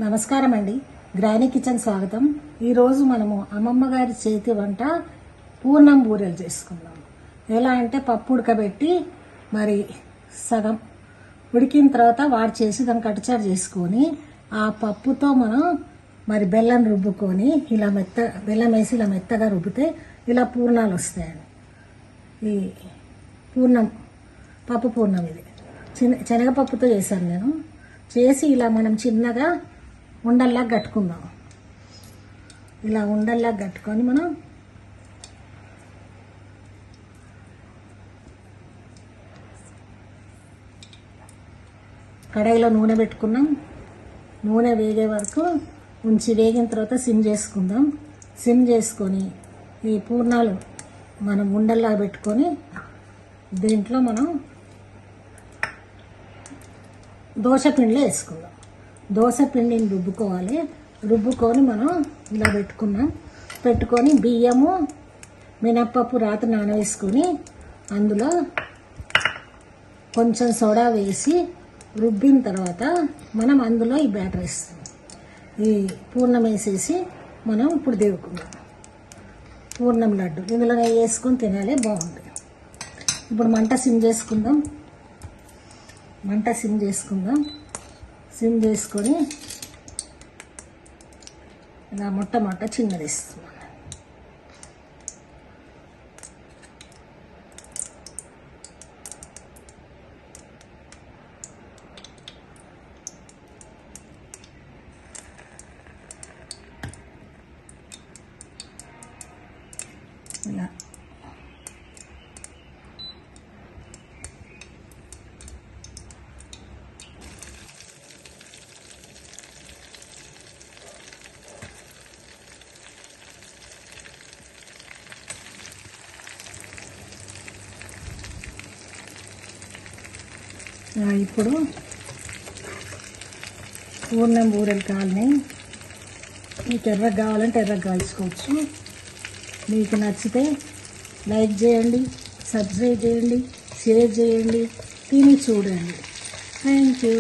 నమస్కారం అండి. Granny kitchen స్వాగతం. ఈరోజు మనము అమ్మమ్మ గారి చేతి వంట పూర్ణం బూరెలు చేసుకుందాం. ఎలా అంటే పప్పు ఉడకబెట్టి మరి సగం ఉడికిన తర్వాత వాడు చేసి దాన్ని కట్టుచారు చేసుకొని ఆ పప్పుతో మనం మరి బెల్లం రుబ్బుకొని ఇలా బెల్లం వేసి ఇలా మెత్తగా రుబ్బితే ఇలా పూర్ణాలు వస్తాయండి. ఈ పూర్ణం పప్పు పూర్ణం ఇది శనగపప్పుతో చేశాను నేను. చేసి ఇలా మనం చిన్నగా ఉండల్లా కట్టుకుందాం. ఇలా ఉండల్లా కట్టుకొని మనం కడాయిలో నూనె పెట్టుకున్నాం. నూనె వేగే వరకు ఉంచి వేగిన తర్వాత సిమ్ చేసుకుందాం. సిమ్ చేసుకొని ఈ పూర్ణాలు మనం ఉండల్లా పెట్టుకొని దీంట్లో మనం దోశ పిండిలో వేసుకుందాం. దోశ పిండిని రుబ్బుకొని మనం ఇలా పెట్టుకొని బియ్యము మినప్పప్పు రాత్రి నానవేసుకొని అందులో కొంచెం సోడా వేసి రుబ్బిన తర్వాత మనం అందులో ఈ బ్యాటర్ వేస్తాం. ఈ పూర్ణం వేసేసి మనం ఇప్పుడు దేవుకుందాం. పూర్ణం లడ్డు ఇందులో నెయ్యి వేసుకొని తినాలి, బాగుంటుంది. ఇప్పుడు మంట సిమ్ చేసుకొని ఇలా మొట్ట చిన్నది ఇస్తున్నాను. ఇలా ఇప్పుడు పూర్ణం బూరెలు కాలని మీకు ఎర్రగా కావాలంటే ఎర్రగా కాల్చుకోవచ్చు. మీకు నచ్చితే లైక్ చేయండి, సబ్స్క్రైబ్ చేయండి, షేర్ చేయండి, తిని చూడండి. Thank you.